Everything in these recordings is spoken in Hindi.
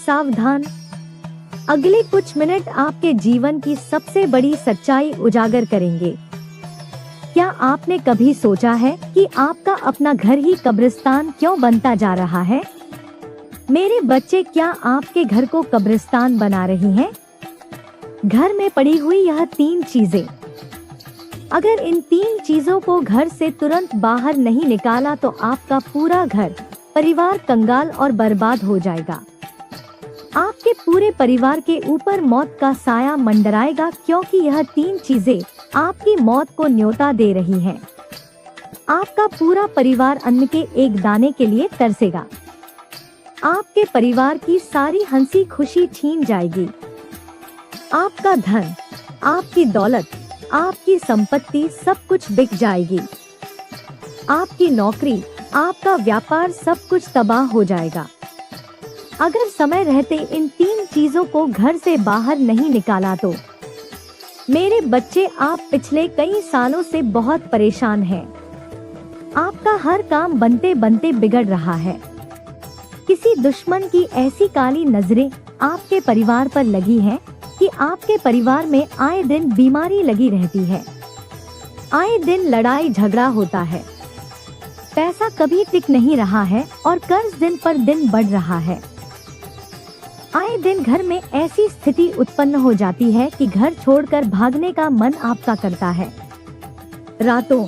सावधान। अगले कुछ मिनट आपके जीवन की सबसे बड़ी सच्चाई उजागर करेंगे। क्या आपने कभी सोचा है कि आपका अपना घर ही कब्रिस्तान क्यों बनता जा रहा है? मेरे बच्चे, क्या आपके घर को कब्रिस्तान बना रही हैं? घर में पड़ी हुई यह 3 चीजें, अगर इन 3 चीजों को घर से तुरंत बाहर नहीं निकाला तो आपका पूरा घर परिवार कंगाल और बर्बाद हो जाएगा। आपके पूरे परिवार के ऊपर मौत का साया मंडराएगा, क्योंकि यह 3 चीजें आपकी मौत को न्योता दे रही हैं। आपका पूरा परिवार अन्न के एक दाने के लिए तरसेगा। आपके परिवार की सारी हंसी खुशी छीन जाएगी। आपका धन, आपकी दौलत, आपकी संपत्ति सब कुछ बिक जाएगी। आपकी नौकरी, आपका व्यापार सब कुछ तबाह हो जाएगा। अगर समय रहते इन 3 चीजों को घर से बाहर नहीं निकाला तो मेरे बच्चे, आप पिछले कई सालों से बहुत परेशान हैं। आपका हर काम बनते बनते बिगड़ रहा है। किसी दुश्मन की ऐसी काली नजरें आपके परिवार पर लगी हैं कि आपके परिवार में आए दिन बीमारी लगी रहती है। आए दिन लड़ाई झगड़ा होता है। पैसा कभी टिक नहीं रहा है और कर्ज दिन पर दिन बढ़ रहा है। आए दिन घर में ऐसी स्थिति उत्पन्न हो जाती है कि घर छोड़कर भागने का मन आपका करता है। रातों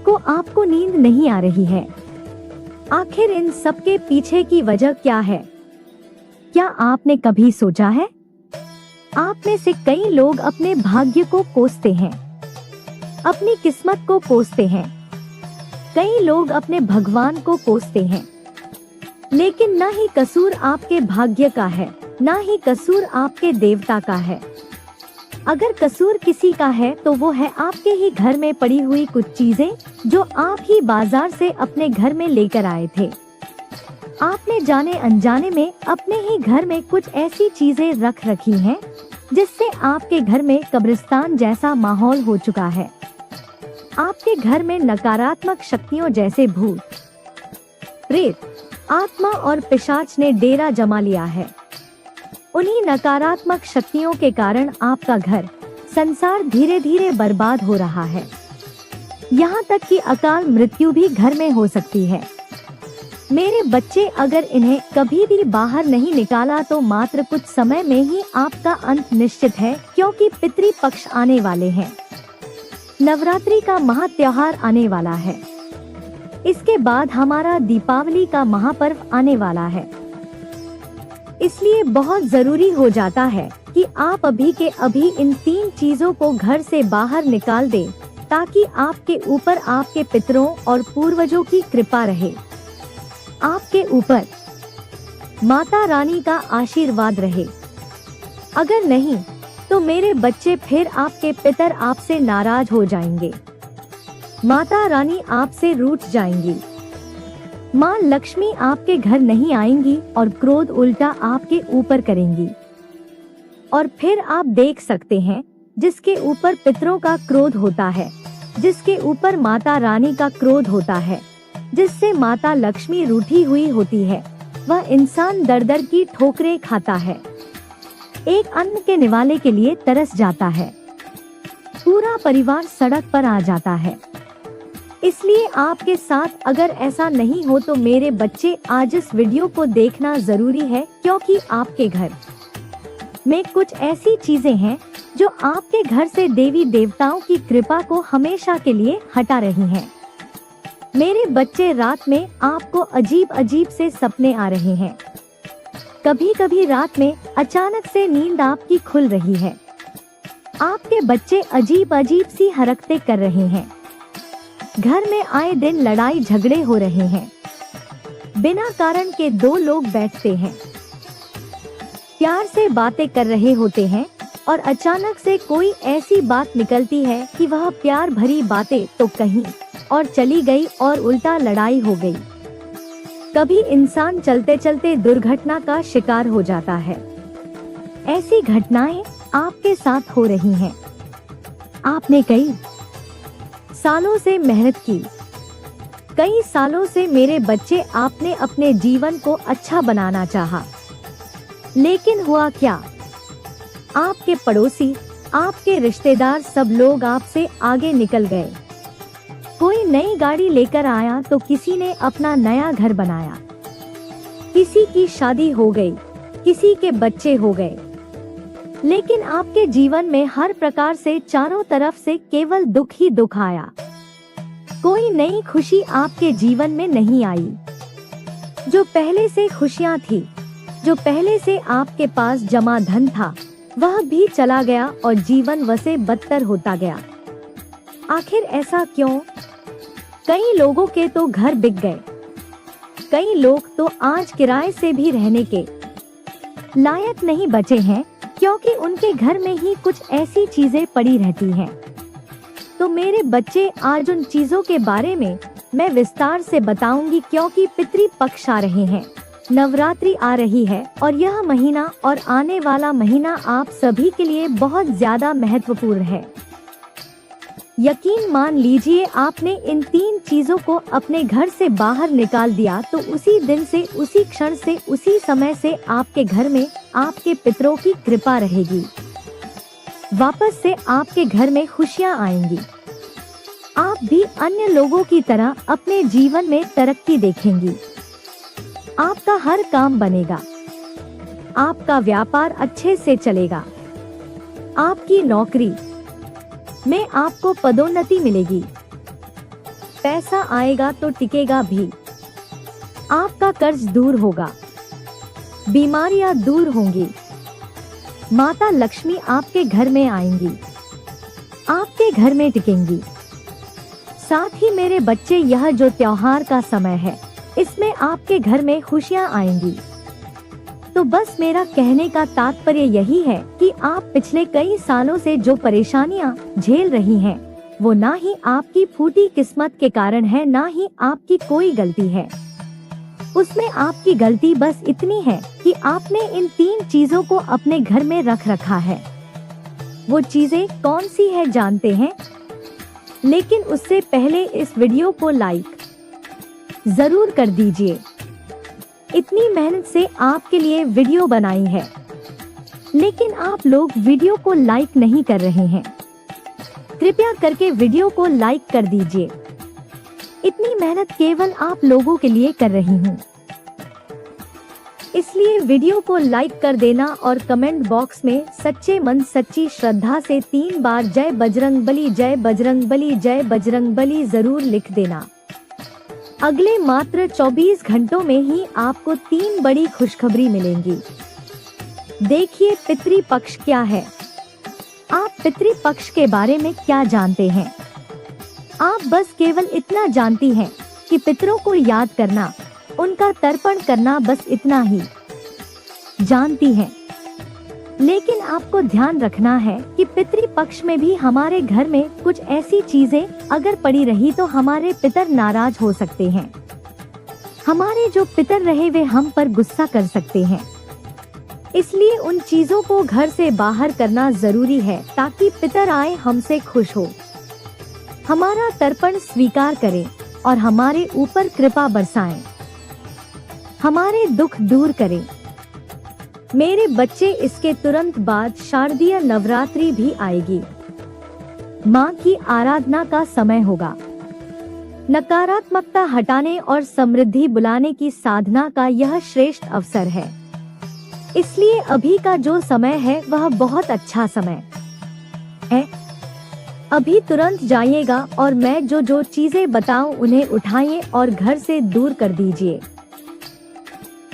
को आपको नींद नहीं आ रही है। आखिर इन सब के पीछे की वजह क्या है? क्या आपने कभी सोचा है? आप में से कई लोग अपने भाग्य को कोसते हैं, अपनी किस्मत को कोसते हैं। कई लोग अपने भगवान को कोसते हैं, लेकिन ना ही कसूर आपके भाग्य का है, ना ही कसूर आपके देवता का है। अगर कसूर किसी का है तो वो है आपके ही घर में पड़ी हुई कुछ चीजें जो आप ही बाजार से अपने घर में लेकर आए थे। आपने जाने अनजाने में अपने ही घर में कुछ ऐसी चीजें रख रखी हैं जिससे आपके घर में कब्रिस्तान जैसा माहौल हो चुका है। आपके घर में नकारात्मक शक्तियों जैसे भूत, प्रेत, आत्मा और पिशाच ने डेरा जमा लिया है। उन्हीं नकारात्मक शक्तियों के कारण आपका घर संसार धीरे धीरे बर्बाद हो रहा है। यहाँ तक कि अकाल मृत्यु भी घर में हो सकती है। मेरे बच्चे, अगर इन्हें कभी भी बाहर नहीं निकाला तो मात्र कुछ समय में ही आपका अंत निश्चित है, क्योंकि पितृपक्ष आने वाले हैं। नवरात्रि का महात्योहार आने वाला है। इसके बाद हमारा दीपावली का महापर्व आने वाला है। इसलिए बहुत जरूरी हो जाता है कि आप अभी के अभी इन 3 चीजों को घर से बाहर निकाल दें, ताकि आपके ऊपर आपके पितरों और पूर्वजों की कृपा रहे। आपके ऊपर माता रानी का आशीर्वाद रहे। अगर नहीं तो मेरे बच्चे, फिर आपके पितर आपसे नाराज हो जाएंगे। माता रानी आपसे रूठ जाएंगी। माँ लक्ष्मी आपके घर नहीं आएंगी और क्रोध उल्टा आपके ऊपर करेंगी। और फिर आप देख सकते हैं, जिसके ऊपर पितरों का क्रोध होता है, जिसके ऊपर माता रानी का क्रोध होता है, जिससे माता लक्ष्मी रूठी हुई होती है, वह इंसान दर दर की ठोकरें खाता है। एक अन्न के निवाले के लिए तरस जाता है। पूरा परिवार सड़क पर आ जाता है। इसलिए आपके साथ अगर ऐसा नहीं हो तो मेरे बच्चे, आज इस वीडियो को देखना जरूरी है, क्योंकि आपके घर में कुछ ऐसी चीजें हैं जो आपके घर से देवी देवताओं की कृपा को हमेशा के लिए हटा रही हैं। मेरे बच्चे, रात में आपको अजीब अजीब से सपने आ रहे हैं। कभी कभी रात में अचानक से नींद आपकी खुल रही है। आपके बच्चे अजीब अजीब सी हरकतें कर रहे हैं। घर में आए दिन लड़ाई झगड़े हो रहे हैं। बिना कारण के 2 लोग बैठते हैं, प्यार से बातें कर रहे होते हैं और अचानक से कोई ऐसी बात निकलती है कि वह प्यार भरी बातें तो कहीं और चली गई और उल्टा लड़ाई हो गई। कभी इंसान चलते चलते दुर्घटना का शिकार हो जाता है। ऐसी घटनाएं आपके साथ हो रही हैं। आपने कई सालों से मेहनत की। कई सालों से मेरे बच्चे, आपने अपने जीवन को अच्छा बनाना चाहा। लेकिन हुआ क्या? आपके पड़ोसी, आपके रिश्तेदार सब लोग आपसे आगे निकल गए। कोई नई गाड़ी लेकर आया तो किसी ने अपना नया घर बनाया, किसी की शादी हो गई, किसी के बच्चे हो गए। लेकिन आपके जीवन में हर प्रकार से चारों तरफ से केवल दुख ही दुख आया। कोई नई खुशी आपके जीवन में नहीं आई। जो पहले से खुशियां थी, जो पहले से आपके पास जमा धन था, वह भी चला गया और जीवन वसे बदतर होता गया। आखिर ऐसा क्यों? कई लोगों के तो घर बिक गए। कई लोग तो आज किराए से भी रहने के लायक नहीं बचे हैं, क्योंकि उनके घर में ही कुछ ऐसी चीजें पड़ी रहती हैं। तो मेरे बच्चे, आज उन चीजों के बारे में मैं विस्तार से बताऊंगी, क्योंकि पितृपक्ष आ रहे हैं, नवरात्रि आ रही है और यह महीना और आने वाला महीना आप सभी के लिए बहुत ज्यादा महत्वपूर्ण है। यकीन मान लीजिए आपने इन 3 चीजों को अपने घर से बाहर निकाल दिया तो उसी दिन से, उसी क्षण से, उसी समय से आपके घर में आपके पितरों की कृपा रहेगी। वापस से आपके घर में खुशियां आएंगी। आप भी अन्य लोगों की तरह अपने जीवन में तरक्की देखेंगी। आपका हर काम बनेगा, आपका व्यापार अच्छे से चलेगा, आपकी नौकरी में आपको पदोन्नति मिलेगी, पैसा आएगा तो टिकेगा भी, आपका कर्ज दूर होगा, बीमारियां दूर होंगी, माता लक्ष्मी आपके घर में आएंगी, आपके घर में टिकेंगी। साथ ही मेरे बच्चे, यह जो त्योहार का समय है, इसमें आपके घर में खुशियां आएंगी। तो बस मेरा कहने का तात्पर्य यही है कि आप पिछले कई सालों से जो परेशानियां झेल रही हैं, वो ना ही आपकी फूटी किस्मत के कारण है, ना ही आपकी कोई गलती है। उसमें आपकी गलती बस इतनी है कि आपने इन 3 चीजों को अपने घर में रख रखा है। वो चीजें कौन सी है जानते हैं? लेकिन उससे पहले इस वीडियो को लाइक जरूर कर दीजिए। इतनी मेहनत से आपके लिए वीडियो बनाई है, लेकिन आप लोग वीडियो को लाइक नहीं कर रहे हैं। कृपया करके वीडियो को लाइक कर दीजिए। इतनी मेहनत केवल आप लोगों के लिए कर रही हूँ, इसलिए वीडियो को लाइक कर देना और कमेंट बॉक्स में सच्चे मन सच्ची श्रद्धा से 3 बार जय बजरंग बली, जय बजरंग बली, जय बजरंग बली जरूर लिख देना। अगले मात्र 24 घंटों में ही आपको 3 बड़ी खुशखबरी मिलेंगी। देखिए पितृपक्ष क्या है। आप पितृपक्ष के बारे में क्या जानते हैं? आप बस केवल इतना जानती हैं कि पितरों को याद करना, उनका तर्पण करना, बस इतना ही जानती हैं। लेकिन आपको ध्यान रखना है कि पितृपक्ष में भी हमारे घर में कुछ ऐसी चीजें अगर पड़ी रही तो हमारे पितर नाराज हो सकते हैं। हमारे जो पितर रहे वे हम पर गुस्सा कर सकते हैं। इसलिए उन चीजों को घर से बाहर करना जरूरी है, ताकि पितर आए हमसे खुश हो, हमारा तर्पण स्वीकार करें और हमारे ऊपर कृपा बरसाएं, हमारे दुख दूर करें। मेरे बच्चे, इसके तुरंत बाद शारदीय नवरात्रि भी आएगी। माँ की आराधना का समय होगा। नकारात्मकता हटाने और समृद्धि बुलाने की साधना का यह श्रेष्ठ अवसर है। इसलिए अभी का जो समय है वह बहुत अच्छा समय है। अभी तुरंत जाइएगा और मैं जो चीजें बताऊं उन्हें उठाइए और घर से दूर कर दीजिए।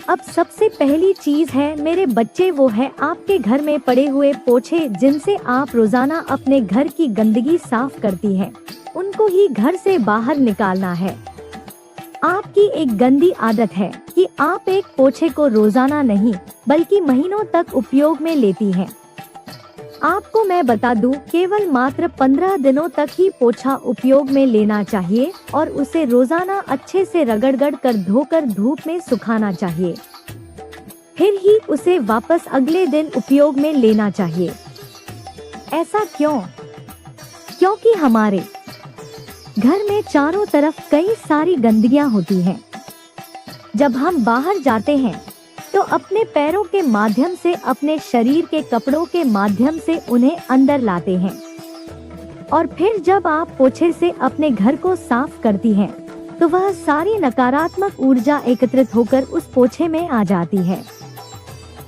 अब सबसे पहली चीज है मेरे बच्चे, वो है आपके घर में पड़े हुए पोछे, जिनसे आप रोजाना अपने घर की गंदगी साफ करती हैं। उनको ही घर से बाहर निकालना है। आपकी एक गंदी आदत है कि आप एक पोछे को रोजाना नहीं बल्कि महीनों तक उपयोग में लेती हैं। आपको मैं बता दूं, केवल मात्र 15 दिनों तक ही पोछा उपयोग में लेना चाहिए और उसे रोजाना अच्छे से रगड़ कर धोकर धूप में सुखाना चाहिए। फिर ही उसे वापस अगले दिन उपयोग में लेना चाहिए। ऐसा क्यों? क्योंकि हमारे घर में चारों तरफ कई सारी गंदगियां होती हैं। जब हम बाहर जाते हैं तो अपने पैरों के माध्यम से, अपने शरीर के कपड़ों के माध्यम से उन्हें अंदर लाते हैं। और फिर जब आप पोछे से अपने घर को साफ करती हैं, तो वह सारी नकारात्मक ऊर्जा एकत्रित होकर उस पोछे में आ जाती है।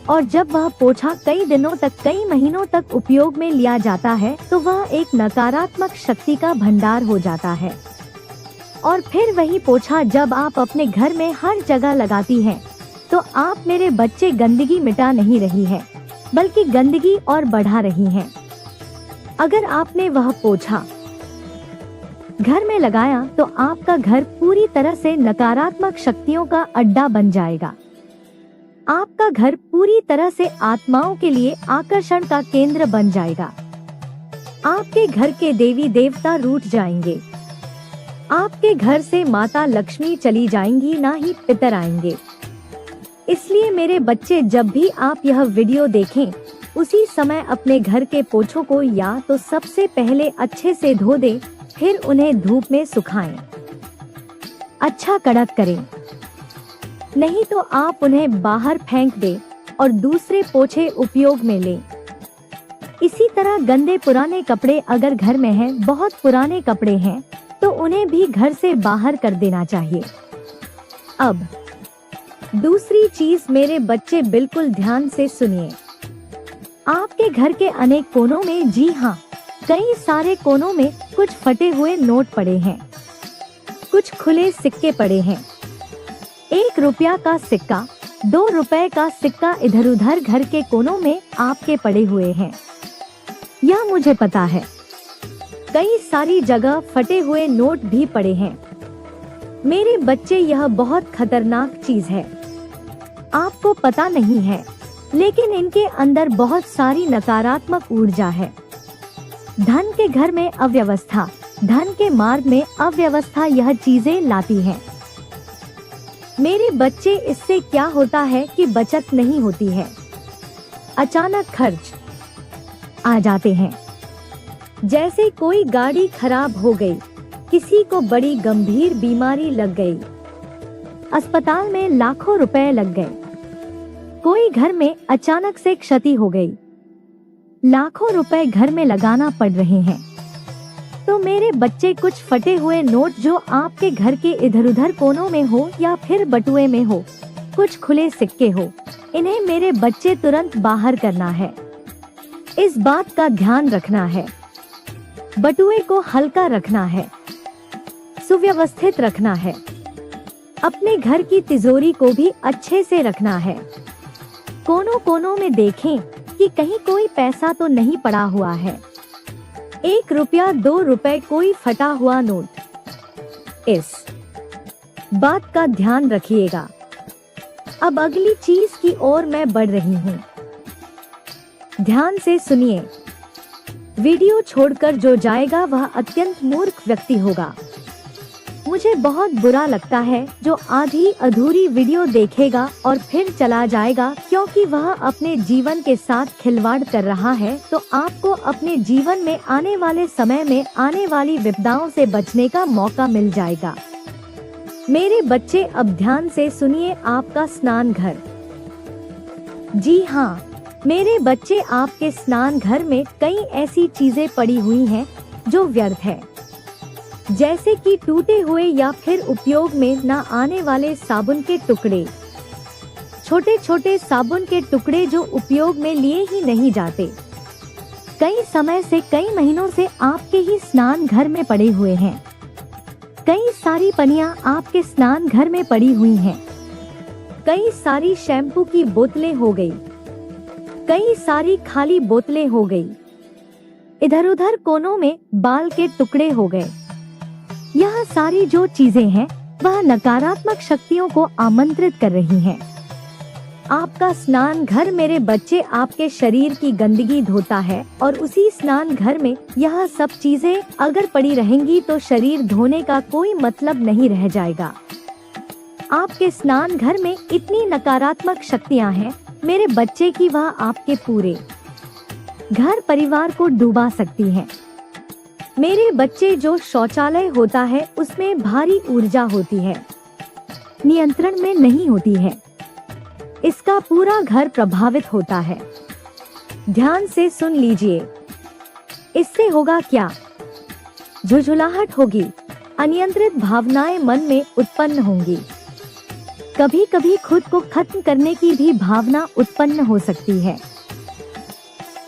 और जब वह पोछा कई दिनों तक, कई महीनों तक उपयोग में लिया जाता है, तो वह एक नकारात्मक शक्ति का भंडार हो जाता है। और फिर वही पोछा जब आप अपने घर में हर जगह लगाती हैं, तो आप मेरे बच्चे गंदगी मिटा नहीं रही है, बल्कि गंदगी और बढ़ा रही हैं। अगर आपने वह पोछा घर में लगाया, तो आपका घर पूरी तरह से नकारात्मक शक्तियों का अड्डा बन जाएगा। आपका घर पूरी तरह से आत्माओं के लिए आकर्षण का केंद्र बन जाएगा। आपके घर के देवी देवता रूठ जाएंगे। आपके घर से माता लक्ष्मी चली जाएंगी, ना ही पितर आएंगे। इसलिए मेरे बच्चे, जब भी आप यह वीडियो देखें, उसी समय अपने घर के पोछों को या तो सबसे पहले अच्छे से धो दें, फिर उन्हें धूप में सुखाएं। अच्छा कड़क करें, नहीं तो आप उन्हें बाहर फेंक दें और दूसरे पोछे उपयोग में लें। इसी तरह गंदे पुराने कपड़े अगर घर में हैं, बहुत पुराने कपड़े हैं, तो उन्हें भी घर से बाहर कर देना चाहिए। अब दूसरी चीज मेरे बच्चे, बिल्कुल ध्यान से सुनिए। आपके घर के अनेक कोनों में, जी हाँ, कई सारे कोनों में कुछ फटे हुए नोट पड़े हैं, कुछ खुले सिक्के पड़े हैं। 1 रुपया का सिक्का, 2 रुपए का सिक्का इधर उधर घर के कोनों में आपके पड़े हुए हैं। यह मुझे पता है। कई सारी जगह फटे हुए नोट भी पड़े हैं। मेरे बच्चे, यह बहुत खतरनाक चीज है। आपको पता नहीं है, लेकिन इनके अंदर बहुत सारी नकारात्मक ऊर्जा है। धन के घर में अव्यवस्था, धन के मार्ग में अव्यवस्था, यह चीजें लाती हैं। मेरे बच्चे, इससे क्या होता है कि बचत नहीं होती है, अचानक खर्च आ जाते हैं। जैसे कोई गाड़ी खराब हो गई, किसी को बड़ी गंभीर बीमारी लग गई, अस्पताल में लाखों रुपए लग गए, कोई घर में अचानक से क्षति हो गई, लाखों रुपए घर में लगाना पड़ रहे हैं। तो मेरे बच्चे, कुछ फटे हुए नोट जो आपके घर के इधर उधर कोनों में हो या फिर बटुए में हो, कुछ खुले सिक्के हो, इन्हें मेरे बच्चे तुरंत बाहर करना है। इस बात का ध्यान रखना है। बटुए को हल्का रखना है, सुव्यवस्थित रखना है। अपने घर की तिजोरी को भी अच्छे से रखना है। कोनों कोनों में देखें कि कहीं कोई पैसा तो नहीं पड़ा हुआ है। 1 रुपया, 2 रुपए, कोई फटा हुआ नोट। इस बात का ध्यान रखिएगा। अब अगली चीज की ओर मैं बढ़ रही हूँ। ध्यान से सुनिए। वीडियो छोड़कर जो जाएगा वह अत्यंत मूर्ख व्यक्ति होगा। मुझे बहुत बुरा लगता है जो आधी अधूरी वीडियो देखेगा और फिर चला जाएगा, क्योंकि वह अपने जीवन के साथ खिलवाड़ कर रहा है। तो आपको अपने जीवन में आने वाले समय में आने वाली विपदाओं से बचने का मौका मिल जाएगा। मेरे बच्चे, अब ध्यान से सुनिए। आपका स्नान घर, जी हाँ मेरे बच्चे, आपके स्नान घर में कई ऐसी चीजें पड़ी हुई हैं जो व्यर्थ है, जैसे कि टूटे हुए या फिर उपयोग में न आने वाले साबुन के टुकड़े, छोटे छोटे साबुन के टुकड़े जो उपयोग में लिए ही नहीं जाते। कई समय से, कई महीनों से आपके ही स्नान घर में पड़े हुए हैं। कई सारी पनियां आपके स्नान घर में पड़ी हुई हैं। कई सारी शैम्पू की बोतलें हो गई, कई सारी खाली बोतलें हो गई, इधर उधर कोनों में बाल के टुकड़े हो गए। यह सारी जो चीजें हैं वह नकारात्मक शक्तियों को आमंत्रित कर रही हैं। आपका स्नान घर, मेरे बच्चे, आपके शरीर की गंदगी धोता है और उसी स्नान घर में यह सब चीजें अगर पड़ी रहेंगी तो शरीर धोने का कोई मतलब नहीं रह जाएगा। आपके स्नान घर में इतनी नकारात्मक शक्तियां हैं मेरे बच्चे की, वह आपके पूरे घर परिवार को डुबा सकती हैं। मेरे बच्चे, जो शौचालय होता है उसमें भारी ऊर्जा होती है, नियंत्रण में नहीं होती है। इसका पूरा घर प्रभावित होता है। ध्यान से सुन लीजिए। इससे होगा क्या? झुझुलाहट होगी, अनियंत्रित भावनाएं मन में उत्पन्न होंगी। कभी कभी खुद को खत्म करने की भी भावना उत्पन्न हो सकती है।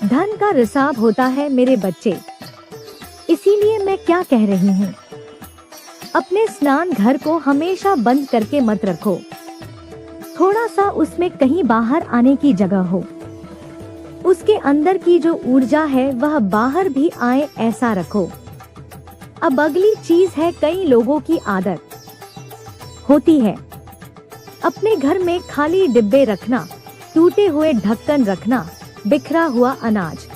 धन का रिसाव होता है मेरे बच्चे। इसीलिए मैं क्या कह रही हूँ, अपने स्नान घर को हमेशा बंद करके मत रखो। थोड़ा सा उसमें कहीं बाहर आने की जगह हो। उसके अंदर की जो ऊर्जा है वह बाहर भी आए ऐसा रखो। अब अगली चीज है, कई लोगों की आदत होती है अपने घर में खाली डिब्बे रखना, टूटे हुए ढक्कन रखना, बिखरा हुआ अनाज।